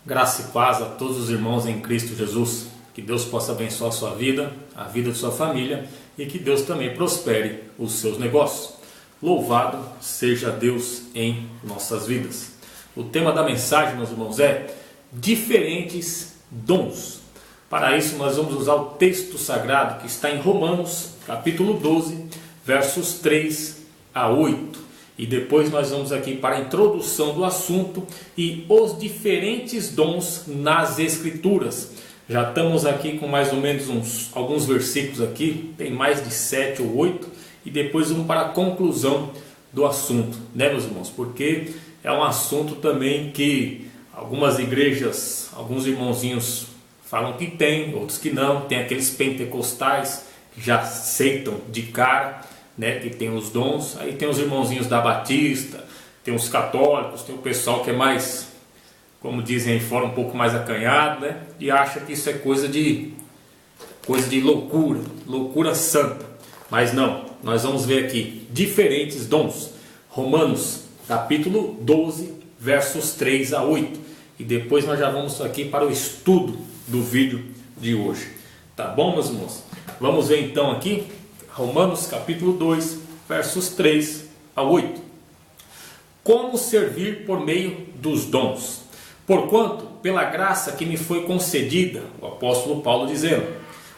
Graça e paz a todos os irmãos em Cristo Jesus. Que Deus possa abençoar a sua vida, a vida de sua família e que Deus também prospere os seus negócios. Louvado seja Deus em nossas vidas. O tema da mensagem, meus irmãos, é diferentes dons. Para isso nós vamos usar o texto sagrado que está em Romanos, capítulo 12, versos 3 a 8. E depois nós vamos aqui para a introdução do assunto e os diferentes dons nas Escrituras. Já estamos aqui com mais ou menos alguns versículos aqui, tem mais de 7 ou 8, e depois vamos para a conclusão do assunto, né, meus irmãos? Porque é um assunto também que algumas igrejas, alguns irmãozinhos falam que tem, outros que não. Tem aqueles pentecostais que já aceitam de cara, né, que tem os dons. Aí tem os irmãozinhos da Batista, tem os católicos, tem o pessoal que é mais, como dizem aí fora, um pouco mais acanhado, né, e acha que isso é coisa de loucura santa. Mas não, nós vamos ver aqui diferentes dons. Romanos capítulo 12, versos 3 a 8. E depois nós já vamos aqui para o estudo do vídeo de hoje. Tá bom, meus irmãos? Vamos ver então aqui Romanos capítulo 2, versos 3 a 8. Como servir por meio dos dons? Porquanto, pela graça que me foi concedida, o apóstolo Paulo dizendo: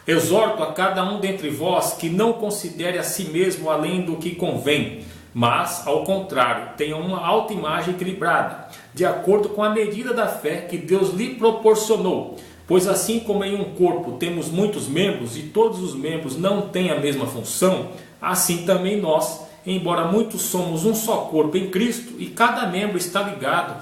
exorto a cada um dentre vós que não considere a si mesmo além do que convém, mas, ao contrário, tenha uma autoimagem equilibrada, de acordo com a medida da fé que Deus lhe proporcionou. Pois assim como em um corpo temos muitos membros e todos os membros não têm a mesma função, assim também nós, embora muitos somos um só corpo em Cristo e cada membro está ligado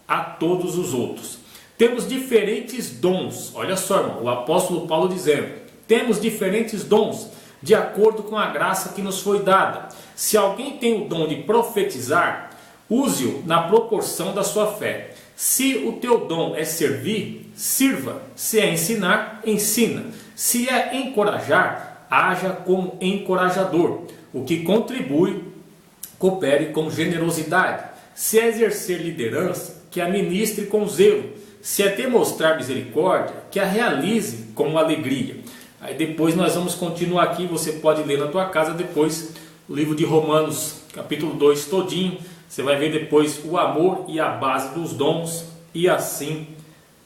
a todos os outros. Temos diferentes dons. Olha só, irmão, o apóstolo Paulo dizendo: temos diferentes dons de acordo com a graça que nos foi dada. Se alguém tem o dom de profetizar, use-o na proporção da sua fé. Se o teu dom é servir, sirva. Se é ensinar, ensina. Se é encorajar, haja como encorajador. O que contribui, coopere com generosidade. Se é exercer liderança, que a ministre com zelo. Se é demonstrar misericórdia, que a realize com alegria. Aí depois nós vamos continuar aqui, você pode ler na tua casa depois o livro de Romanos, capítulo 2 todinho. Você vai ver depois o amor e a base dos dons, e assim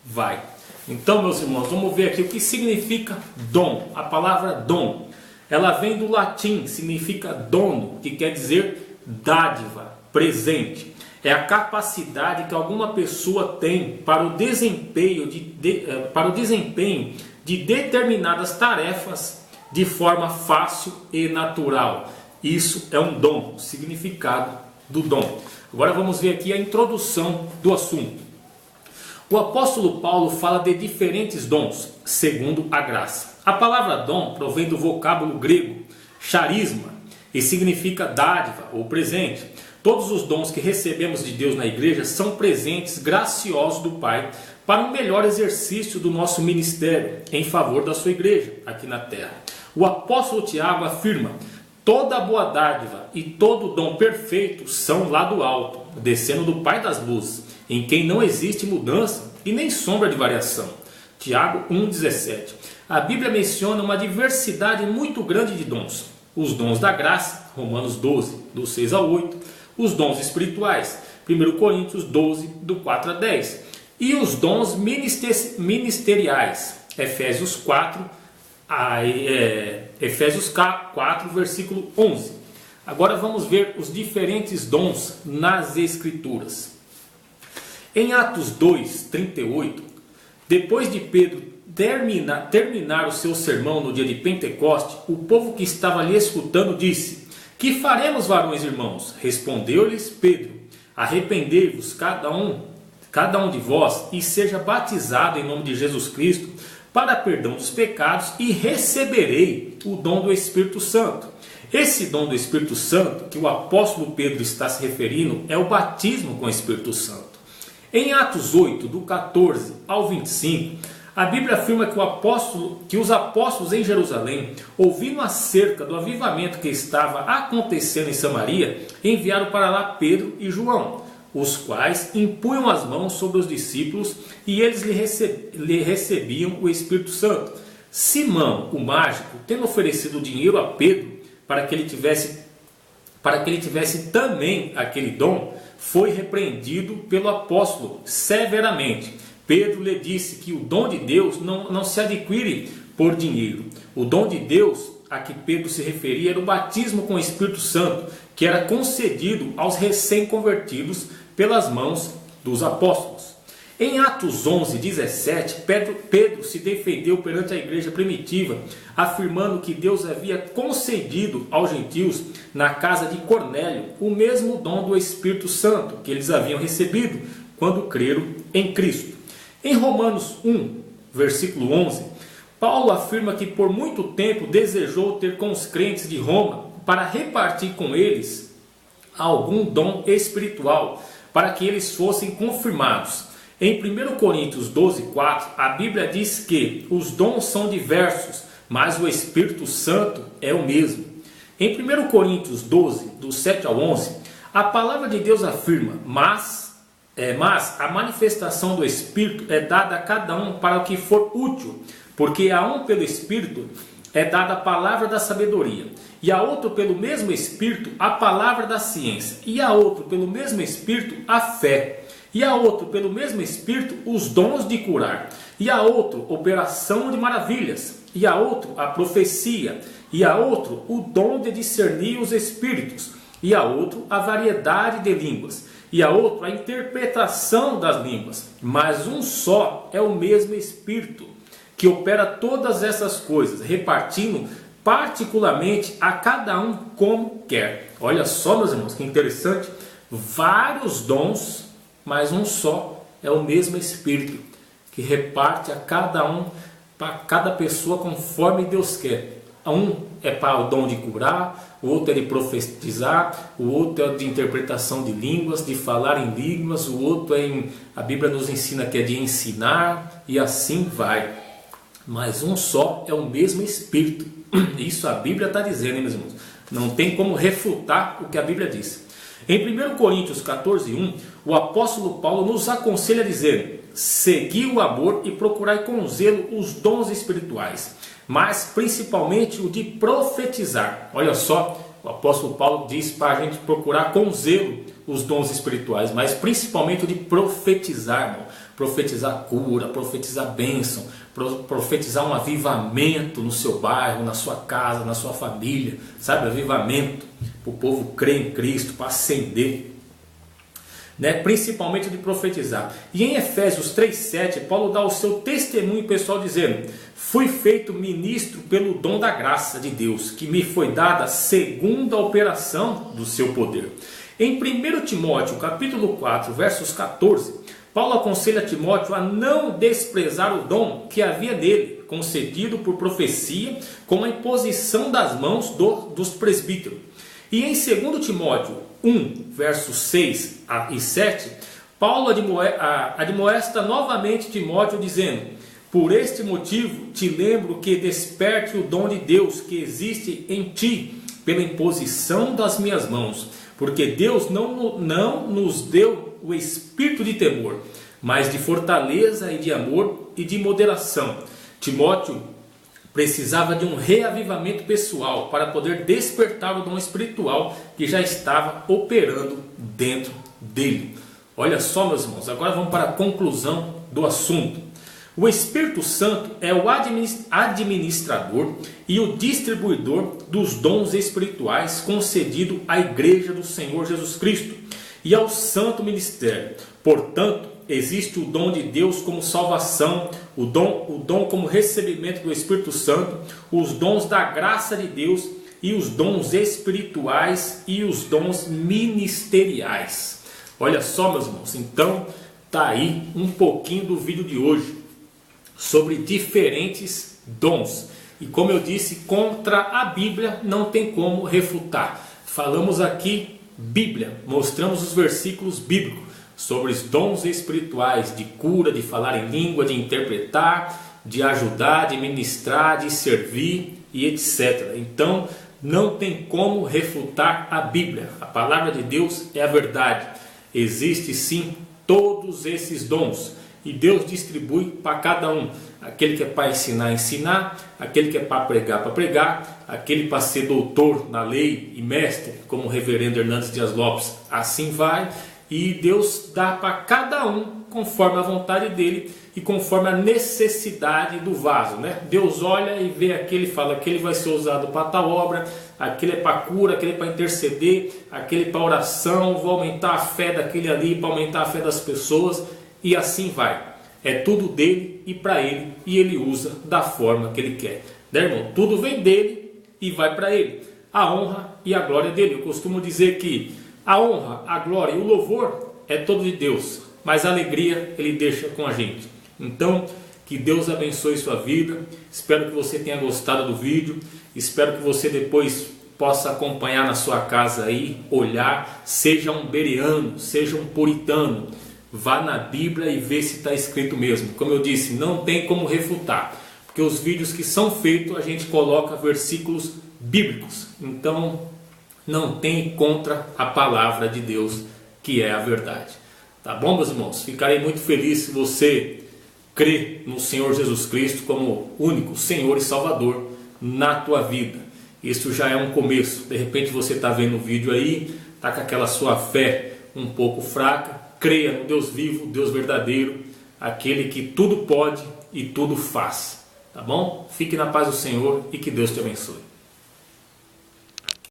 vai. Então, meus irmãos, vamos ver aqui o que significa dom. A palavra dom, ela vem do latim, significa dono, que quer dizer dádiva, presente. É a capacidade que alguma pessoa tem para o desempenho de determinadas tarefas de forma fácil e natural. Isso é um dom, o significado do dom. Agora vamos ver aqui a introdução do assunto. O apóstolo Paulo fala de diferentes dons, segundo a graça. A palavra dom provém do vocábulo grego charisma e significa dádiva ou presente. Todos os dons que recebemos de Deus na igreja são presentes graciosos do Pai para o melhor exercício do nosso ministério em favor da sua igreja aqui na terra. O apóstolo Tiago afirma: toda boa dádiva e todo dom perfeito são lá do alto, descendo do Pai das luzes, em quem não existe mudança e nem sombra de variação. Tiago 1,17. A Bíblia menciona uma diversidade muito grande de dons. Os dons da graça, Romanos 12, do 6 ao 8. Os dons espirituais, 1 Coríntios 12, do 4 a 10. E os dons ministeriais, Efésios 4, versículo 11. Agora vamos ver os diferentes dons nas Escrituras. Em Atos 2, 38, depois de Pedro terminar o seu sermão no dia de Pentecoste, o povo que estava ali escutando disse: que faremos, varões irmãos? Respondeu-lhes Pedro: arrependei-vos cada um de vós e seja batizado em nome de Jesus Cristo para perdão dos pecados e receberei o dom do Espírito Santo. Esse dom do Espírito Santo que o apóstolo Pedro está se referindo é o batismo com o Espírito Santo. Em Atos 8, do 14 ao 25, a Bíblia afirma que os apóstolos em Jerusalém, ouvindo acerca do avivamento que estava acontecendo em Samaria, enviaram para lá Pedro e João. os quais impunham as mãos sobre os discípulos e eles lhe recebiam o Espírito Santo. Simão, o mágico, tendo oferecido dinheiro a Pedro para que ele tivesse também aquele dom, foi repreendido pelo apóstolo severamente. Pedro lhe disse que o dom de Deus não se adquire por dinheiro. O dom de Deus a que Pedro se referia era o batismo com o Espírito Santo, que era concedido aos recém-convertidos pelas mãos dos apóstolos. Em Atos 11:17, Pedro se defendeu perante a igreja primitiva, afirmando que Deus havia concedido aos gentios, na casa de Cornélio, o mesmo dom do Espírito Santo que eles haviam recebido quando creram em Cristo. Em Romanos 1, versículo 11, Paulo afirma que por muito tempo desejou ter com os crentes de Roma para repartir com eles algum dom espiritual, para que eles fossem confirmados. Em 1 Coríntios 12:4, a Bíblia diz que os dons são diversos, mas o Espírito Santo é o mesmo. Em 1 Coríntios 12, do 7 ao 11, a palavra de Deus afirma: mas a manifestação do Espírito é dada a cada um para o que for útil, porque a um pelo Espírito é dada a palavra da sabedoria, e a outro pelo mesmo Espírito a palavra da ciência, e a outro pelo mesmo Espírito a fé, e a outro pelo mesmo Espírito os dons de curar, e a outro operação de maravilhas, e a outro a profecia, e a outro o dom de discernir os espíritos, e a outro a variedade de línguas, e a outro a interpretação das línguas. Mas um só é o mesmo Espírito, que opera todas essas coisas, repartindo particularmente a cada um como quer. Olha só, meus irmãos, que interessante. Vários dons, mas um só é o mesmo Espírito, que reparte a cada um, para cada pessoa conforme Deus quer. Um é para o dom de curar, o outro é de profetizar, o outro é de interpretação de línguas, de falar em línguas, o outro a Bíblia nos ensina que é de ensinar, e assim vai. Mas um só é o mesmo Espírito. Isso a Bíblia está dizendo, hein, meus irmãos? Não tem como refutar o que a Bíblia diz. Em 1 Coríntios 14:1, o apóstolo Paulo nos aconselha dizendo: segui o amor e procurai com zelo os dons espirituais, mas principalmente o de profetizar. Olha só, o apóstolo Paulo diz para a gente procurar com zelo os dons espirituais, mas principalmente o de profetizar, irmão. Profetizar cura, profetizar bênção, profetizar um avivamento no seu bairro, na sua casa, na sua família, sabe? Avivamento, para o povo crer em Cristo, para ascender, né? Principalmente de profetizar. E em Efésios 3:7, Paulo dá o seu testemunho pessoal dizendo: fui feito ministro pelo dom da graça de Deus, que me foi dada segundo a operação do seu poder. Em 1 Timóteo capítulo 4, versos 14, Paulo aconselha Timóteo a não desprezar o dom que havia nele, concedido por profecia, com a imposição das mãos dos presbíteros. E em 2 Timóteo 1, versos 6 e 7, Paulo admoesta novamente Timóteo, dizendo: por este motivo te lembro que desperte o dom de Deus que existe em ti, pela imposição das minhas mãos, porque Deus não nos deu o espírito de temor, mas de fortaleza e de amor e de moderação. Timóteo precisava de um reavivamento pessoal para poder despertar o dom espiritual que já estava operando dentro dele. Olha só, meus irmãos, agora vamos para a conclusão do assunto. O Espírito Santo é o administrador e o distribuidor dos dons espirituais concedido à Igreja do Senhor Jesus Cristo e ao Santo Ministério. Portanto, existe o dom de Deus como salvação, o dom como recebimento do Espírito Santo, os dons da graça de Deus e os dons espirituais e os dons ministeriais. Olha só, meus irmãos, então tá aí um pouquinho do vídeo de hoje sobre diferentes dons. E como eu disse, contra a Bíblia não tem como refutar. Falamos aqui Bíblia, mostramos os versículos bíblicos sobre os dons espirituais de cura, de falar em língua, de interpretar, de ajudar, de ministrar, de servir e etc. Então não tem como refutar a Bíblia. A palavra de Deus é a verdade. Existe sim todos esses dons. E Deus distribui para cada um. Aquele que é para ensinar, aquele que é para pregar, aquele para ser doutor na lei e mestre, como o reverendo Hernandes Dias Lopes, assim vai. E Deus dá para cada um conforme a vontade dele e conforme a necessidade do vaso, né? Deus olha e vê aquele e fala, aquele vai ser usado para tal obra, aquele é para cura, aquele é para interceder, aquele é para oração, vou aumentar a fé daquele ali, para aumentar a fé das pessoas, e assim vai. É tudo dele e para ele, e ele usa da forma que ele quer. Né, irmão? Tudo vem dele e vai para ele. A honra e a glória dele. Eu costumo dizer que a honra, a glória e o louvor é todo de Deus, mas a alegria ele deixa com a gente. Então, que Deus abençoe sua vida. Espero que você tenha gostado do vídeo. Espero que você depois possa acompanhar na sua casa aí, olhar, seja um bereano, seja um puritano. Vá na Bíblia e vê se está escrito mesmo. Como eu disse, não tem como refutar, porque os vídeos que são feitos a gente coloca versículos bíblicos. Então não tem contra a palavra de Deus, que é a verdade. Tá bom, meus irmãos? Ficarei muito feliz se você crê no Senhor Jesus Cristo como único Senhor e Salvador na tua vida. Isso já é um começo. De repente você está vendo o vídeo aí, está com aquela sua fé um pouco fraca. Creia no Deus vivo, Deus verdadeiro, aquele que tudo pode e tudo faz. Tá bom? Fique na paz do Senhor e que Deus te abençoe.